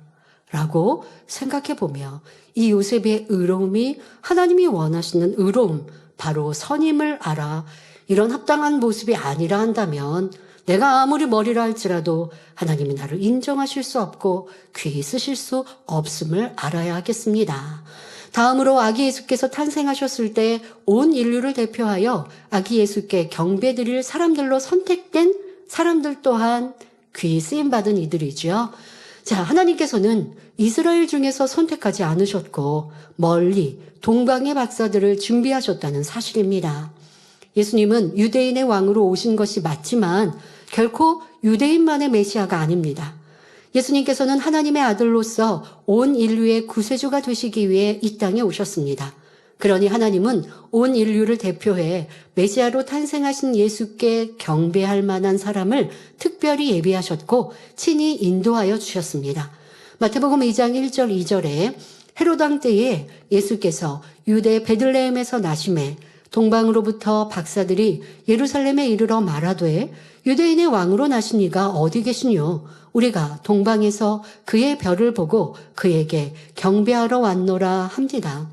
라고 생각해 보며 이 요셉의 의로움이 하나님이 원하시는 의로움, 바로 선임을 알아 이런 합당한 모습이 아니라 한다면 내가 아무리 머리라 할지라도 하나님이 나를 인정하실 수 없고 귀히 쓰실 수 없음을 알아야 하겠습니다. 다음으로 아기 예수께서 탄생하셨을 때 온 인류를 대표하여 아기 예수께 경배드릴 사람들로 선택된 사람들 또한 귀히 쓰임받은 이들이죠. 자, 하나님께서는 이스라엘 중에서 선택하지 않으셨고 멀리 동방의 박사들을 준비하셨다는 사실입니다. 예수님은 유대인의 왕으로 오신 것이 맞지만 결코 유대인만의 메시아가 아닙니다. 예수님께서는 하나님의 아들로서 온 인류의 구세주가 되시기 위해 이 땅에 오셨습니다. 그러니 하나님은 온 인류를 대표해 메시아로 탄생하신 예수께 경배할 만한 사람을 특별히 예비하셨고 친히 인도하여 주셨습니다. 마태복음 2장 1절 2절에 헤롯 왕 때에 예수께서 유대 베들레헴에서 나심에 동방으로부터 박사들이 예루살렘에 이르러 말하되 유대인의 왕으로 나신 이가 어디 계시뇨? 우리가 동방에서 그의 별을 보고 그에게 경배하러 왔노라 합니다.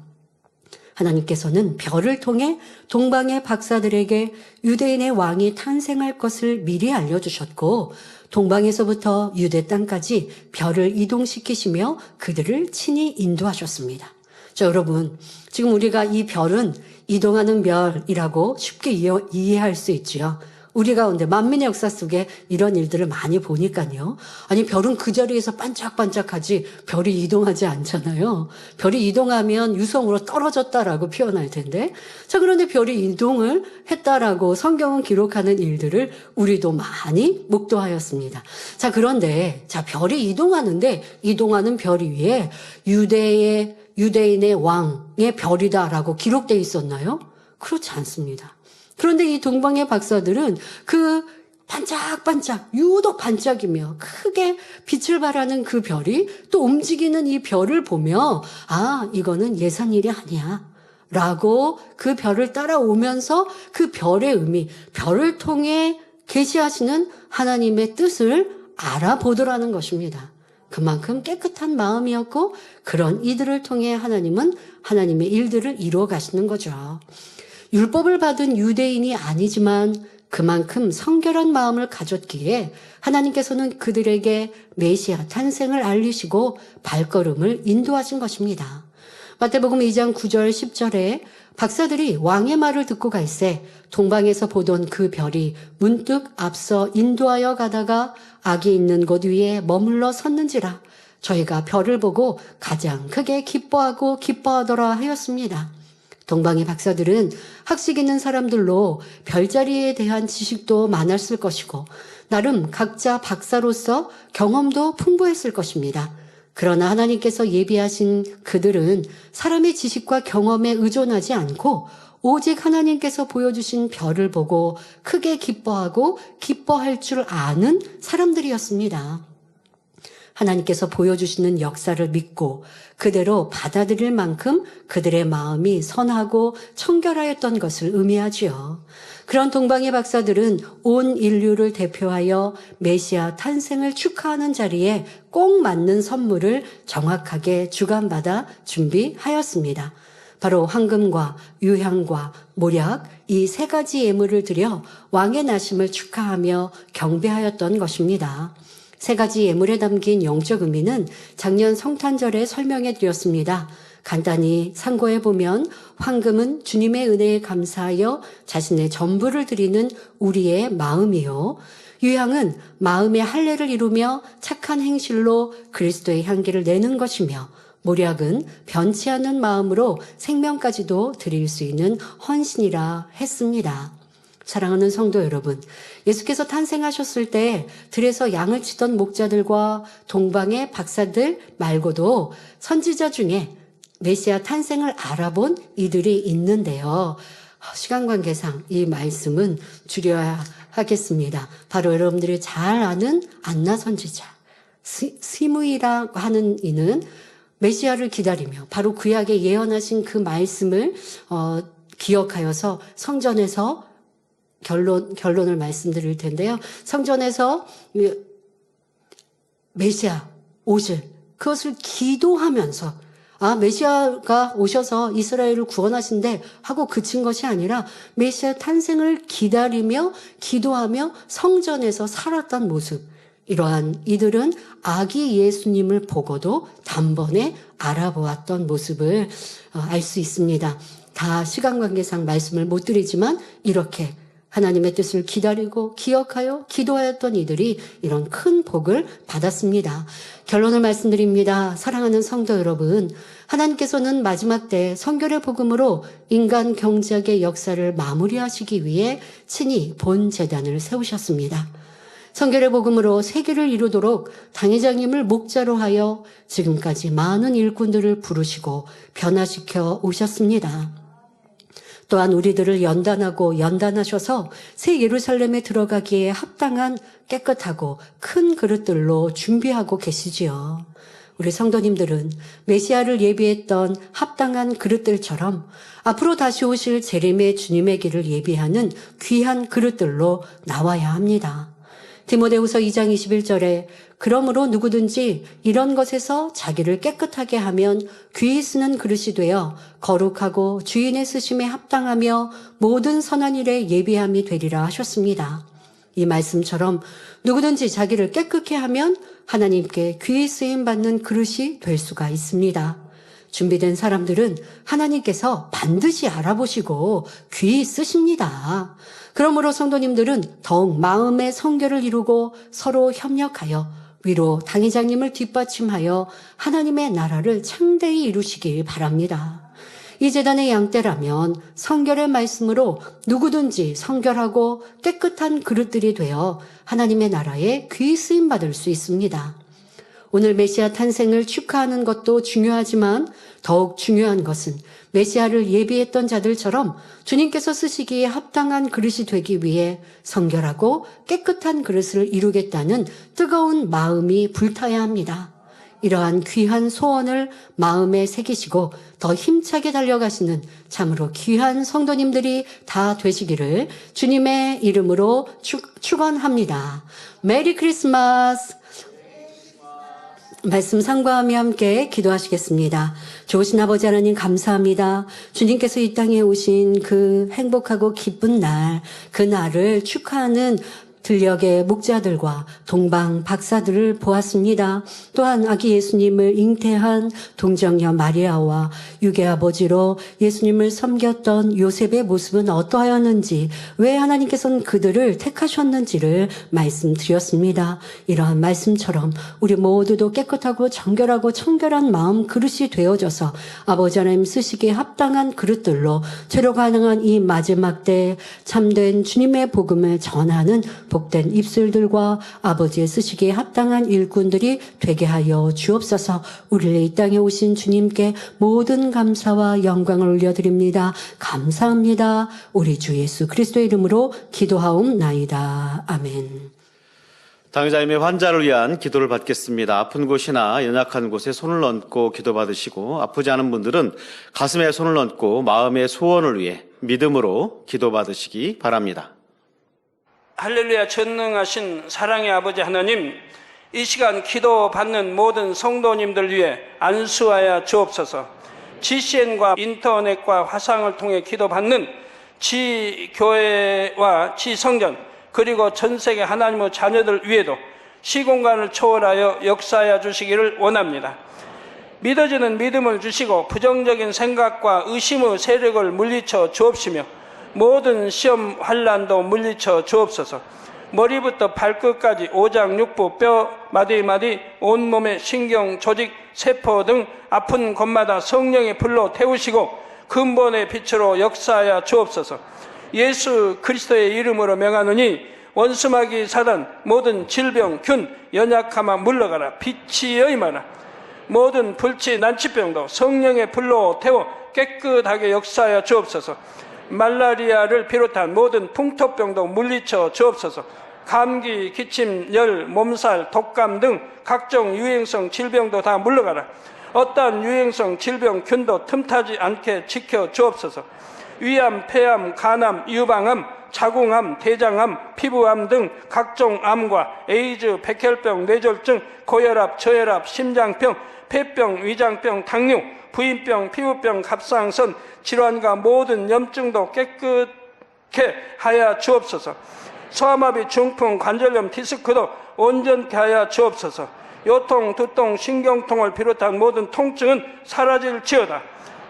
하나님께서는 별을 통해 동방의 박사들에게 유대인의 왕이 탄생할 것을 미리 알려주셨고 동방에서부터 유대 땅까지 별을 이동시키시며 그들을 친히 인도하셨습니다. 자, 여러분, 지금 우리가 이 별은 이동하는 별이라고 쉽게 이해할 수 있지요. 우리 가운데 만민의 역사 속에 이런 일들을 많이 보니까요. 아니, 별은 그 자리에서 반짝반짝하지 별이 이동하지 않잖아요. 별이 이동하면 유성으로 떨어졌다라고 표현할 텐데. 자, 그런데 별이 이동을 했다라고 성경은 기록하는 일들을 우리도 많이 목도하였습니다. 자, 그런데 별이 이동하는데 이동하는 별 위에 유대인의 왕의 별이다라고 기록되어 있었나요? 그렇지 않습니다. 그런데 이 동방의 박사들은 그 반짝반짝, 유독 반짝이며 크게 빛을 발하는 그 별이 또 움직이는 이 별을 보며 아, 이거는 예산일이 아니야 라고 그 별을 따라오면서 그 별의 의미, 별을 통해 계시하시는 하나님의 뜻을 알아보더라는 것입니다. 그만큼 깨끗한 마음이었고 그런 이들을 통해 하나님은 하나님의 일들을 이루어 가시는 거죠. 율법을 받은 유대인이 아니지만 그만큼 성결한 마음을 가졌기에 하나님께서는 그들에게 메시아 탄생을 알리시고 발걸음을 인도하신 것입니다. 마태복음 2장 9절 10절에 박사들이 왕의 말을 듣고 갈새 동방에서 보던 그 별이 문득 앞서 인도하여 가다가 악이 있는 곳 위에 머물러 섰는지라 저희가 별을 보고 가장 크게 기뻐하더라 하였습니다. 동방의 박사들은 학식 있는 사람들로 별자리에 대한 지식도 많았을 것이고 나름 각자 박사로서 경험도 풍부했을 것입니다. 그러나 하나님께서 예비하신 그들은 사람의 지식과 경험에 의존하지 않고 오직 하나님께서 보여주신 별을 보고 크게 기뻐하고 기뻐할 줄 아는 사람들이었습니다. 하나님께서 보여주시는 역사를 믿고 그대로 받아들일 만큼 그들의 마음이 선하고 청결하였던 것을 의미하지요. 그런 동방의 박사들은 온 인류를 대표하여 메시아 탄생을 축하하는 자리에 꼭 맞는 선물을 정확하게 주관받아 준비하였습니다. 바로 황금과 유향과 모략 이 세 가지 예물을 드려 왕의 나심을 축하하며 경배하였던 것입니다. 세 가지 예물에 담긴 영적 의미는 작년 성탄절에 설명해 드렸습니다. 간단히 상고해 보면 황금은 주님의 은혜에 감사하여 자신의 전부를 드리는 우리의 마음이요. 유향은 마음의 할례를 이루며 착한 행실로 그리스도의 향기를 내는 것이며 모략은 변치 않는 마음으로 생명까지도 드릴 수 있는 헌신이라 했습니다. 사랑하는 성도 여러분, 예수께서 탄생하셨을 때 들에서 양을 치던 목자들과 동방의 박사들 말고도 선지자 중에 메시아 탄생을 알아본 이들이 있는데요. 시간 관계상 이 말씀은 줄여야 하겠습니다. 바로 여러분들이 잘 아는 안나 선지자, 시므이라고 하는 이는 메시아를 기다리며 바로 구약에 예언하신 그 말씀을 기억하여서 성전에서 결론을 말씀드릴 텐데요. 성전에서 메시아 오실 그것을 기도하면서 메시아가 오셔서 이스라엘을 구원하신대 하고 그친 것이 아니라 메시아 탄생을 기다리며 기도하며 성전에서 살았던 모습. 이러한 이들은 아기 예수님을 보고도 단번에 알아보았던 모습을 알 수 있습니다. 다 시간 관계상 말씀을 못 드리지만 이렇게 하나님의 뜻을 기다리고 기억하여 기도하였던 이들이 이런 큰 복을 받았습니다. 결론을 말씀드립니다. 사랑하는 성도 여러분, 하나님께서는 마지막 때 성결의 복음으로 인간 경작의 역사를 마무리하시기 위해 친히 본 제단을 세우셨습니다. 성결의 복음으로 세계를 이루도록 당회장님을 목자로 하여 지금까지 많은 일꾼들을 부르시고 변화시켜 오셨습니다. 또한 우리들을 연단하셔서 새 예루살렘에 들어가기에 합당한 깨끗하고 큰 그릇들로 준비하고 계시지요. 우리 성도님들은 메시아를 예비했던 합당한 그릇들처럼 앞으로 다시 오실 재림의 주님의 길을 예비하는 귀한 그릇들로 나와야 합니다. 디모데후서 2장 21절에 그러므로 누구든지 이런 것에서 자기를 깨끗하게 하면 귀히 쓰는 그릇이 되어 거룩하고 주인의 쓰심에 합당하며 모든 선한 일에 예비함이 되리라 하셨습니다. 이 말씀처럼 누구든지 자기를 깨끗게 하면 하나님께 귀히 쓰임 받는 그릇이 될 수가 있습니다. 준비된 사람들은 하나님께서 반드시 알아보시고 귀히 쓰십니다. 그러므로 성도님들은 더욱 마음의 성결을 이루고 서로 협력하여 위로 당회장님을 뒷받침하여 하나님의 나라를 창대히 이루시길 바랍니다. 이 제단의 양떼라면 성결의 말씀으로 누구든지 성결하고 깨끗한 그릇들이 되어 하나님의 나라에 귀히 쓰임 받을 수 있습니다. 오늘 메시아 탄생을 축하하는 것도 중요하지만 더욱 중요한 것은 메시아를 예비했던 자들처럼 주님께서 쓰시기에 합당한 그릇이 되기 위해 성결하고 깨끗한 그릇을 이루겠다는 뜨거운 마음이 불타야 합니다. 이러한 귀한 소원을 마음에 새기시고 더 힘차게 달려가시는 참으로 귀한 성도님들이 다 되시기를 주님의 이름으로 축원합니다. 메리 크리스마스! 말씀 상고하며 함께 기도하시겠습니다. 좋으신 아버지 하나님 감사합니다. 주님께서 이 땅에 오신 그 행복하고 기쁜 날, 그 날을 축하하는 들녘의 목자들과 동방 박사들을 보았습니다. 또한 아기 예수님을 잉태한 동정녀 마리아와 유괴아버지로 예수님을 섬겼던 요셉의 모습은 어떠하였는지, 왜 하나님께서는 그들을 택하셨는지를 말씀드렸습니다. 이러한 말씀처럼 우리 모두도 깨끗하고 정결하고 청결한 마음 그릇이 되어져서 아버지 하나님 쓰시기에 합당한 그릇들로 죄로 가능한 이 마지막 때 참된 주님의 복음을 전하는 복된 입술들과 아버지의 쓰시기에 합당한 일꾼들이 되게 하여 주옵소서. 우리를 이 땅에 오신 주님께 모든 감사와 영광을 올려드립니다. 감사합니다. 우리 주 예수 그리스도의 이름으로 기도하옵나이다. 아멘. 당회자님의 환자를 위한 기도를 받겠습니다. 아픈 곳이나 연약한 곳에 손을 얹고 기도받으시고, 아프지 않은 분들은 가슴에 손을 얹고 마음의 소원을 위해 믿음으로 기도받으시기 바랍니다. 할렐루야. 전능하신 사랑의 아버지 하나님, 이 시간 기도받는 모든 성도님들 위해 안수하여 주옵소서. GCN과 인터넷과 화상을 통해 기도받는 지교회와 지성전, 그리고 전세계 하나님의 자녀들 위에도 시공간을 초월하여 역사하여 주시기를 원합니다. 믿어지는 믿음을 주시고 부정적인 생각과 의심의 세력을 물리쳐 주옵시며 모든 시험 환난도 물리쳐 주옵소서. 머리부터 발끝까지 오장육부 뼈 마디마디 온몸의 신경 조직 세포 등 아픈 곳마다 성령의 불로 태우시고 근본의 빛으로 역사하여 주옵소서. 예수 그리스도의 이름으로 명하노니 원수마귀 사단 모든 질병 균 연약함아 물러가라. 빛이여 임하라. 모든 불치 난치병도 성령의 불로 태워 깨끗하게 역사하여 주옵소서. 말라리아를 비롯한 모든 풍토병도 물리쳐 주옵소서. 감기, 기침, 열, 몸살, 독감 등 각종 유행성 질병도 다 물러가라. 어떠한 유행성 질병 균도 틈타지 않게 지켜 주옵소서. 위암, 폐암, 간암, 유방암, 자궁암, 대장암, 피부암 등 각종 암과 에이즈, 백혈병, 뇌졸중, 고혈압, 저혈압, 심장병, 폐병, 위장병, 당뇨, 부인병, 피부병, 갑상선 질환과 모든 염증도 깨끗게 하여 주옵소서. 소아마비, 중풍, 관절염, 디스크도 온전케 하여 주옵소서. 요통, 두통, 신경통을 비롯한 모든 통증은 사라질지어다.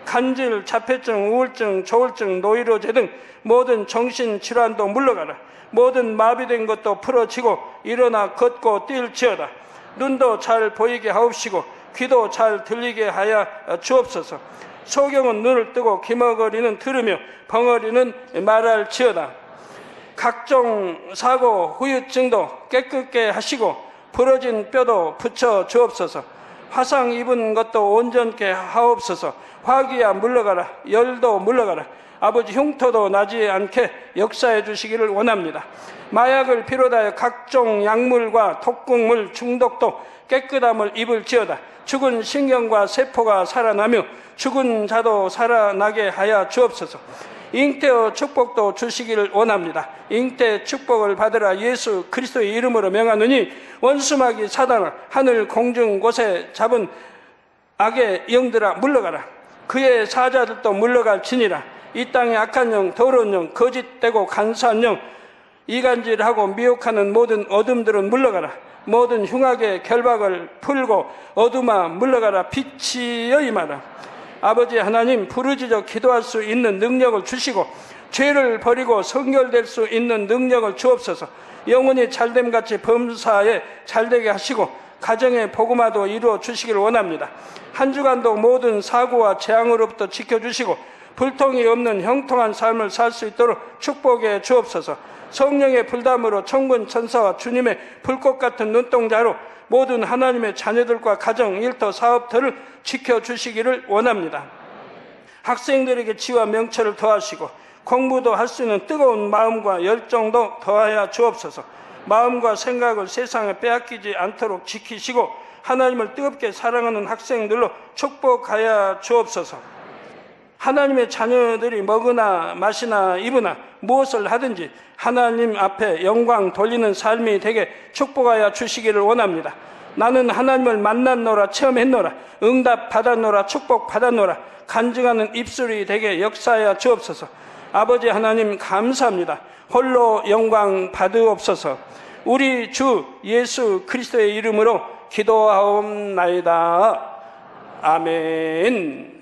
간질, 자폐증, 우울증, 조울증, 노이로제 등 모든 정신질환도 물러가라. 모든 마비된 것도 풀어지고 일어나 걷고 뛸지어다. 눈도 잘 보이게 하옵시고 귀도 잘 들리게 하여 주옵소서. 소경은 눈을 뜨고 기머거리는 들으며 벙어리는 말할지어다. 각종 사고, 후유증도 깨끗게 하시고 부러진 뼈도 붙여 주옵소서. 화상 입은 것도 온전케 하옵소서. 화기야 물러가라. 열도 물러가라. 아버지 흉터도 나지 않게 역사해 주시기를 원합니다. 마약을 비롯하여 각종 약물과 독극물 중독도 깨끗함을 입을지어다. 죽은 신경과 세포가 살아나며 죽은 자도 살아나게 하여 주옵소서. 잉태의 축복도 주시기를 원합니다. 잉태 축복을 받으라. 예수 그리스도의 이름으로 명하노니 원수마귀 사단을 하늘 공중 곳에 잡은 악의 영들아 물러가라. 그의 사자들도 물러갈지니라. 이 땅의 악한 영, 더러운 영, 거짓되고 간사한 영, 이간질하고 미혹하는 모든 어둠들은 물러가라. 모든 흉악의 결박을 풀고 어둠아 물러가라. 빛이여 임하라. 아버지 하나님, 부르짖어 기도할 수 있는 능력을 주시고 죄를 버리고 성결될 수 있는 능력을 주옵소서. 영혼이 잘됨같이 범사에 잘되게 하시고 가정의 복음화도 이루어 주시기를 원합니다. 한 주간도 모든 사고와 재앙으로부터 지켜주시고 불통이 없는 형통한 삶을 살 수 있도록 축복해 주옵소서. 성령의 불담으로 천군 천사와 주님의 불꽃 같은 눈동자로 모든 하나님의 자녀들과 가정, 일터, 사업터를 지켜주시기를 원합니다. 학생들에게 지와 명철을 더하시고 공부도 할 수 있는 뜨거운 마음과 열정도 더하여 주옵소서. 마음과 생각을 세상에 빼앗기지 않도록 지키시고 하나님을 뜨겁게 사랑하는 학생들로 축복하여 주옵소서. 하나님의 자녀들이 먹으나 마시나 입으나 무엇을 하든지 하나님 앞에 영광 돌리는 삶이 되게 축복하여 주시기를 원합니다. 나는 하나님을 만났노라, 체험했노라, 응답 받았노라, 축복 받았노라, 간증하는 입술이 되게 역사하여 주옵소서. 아버지 하나님 감사합니다. 홀로 영광 받으옵소서. 우리 주 예수 그리스도의 이름으로 기도하옵나이다. 아멘.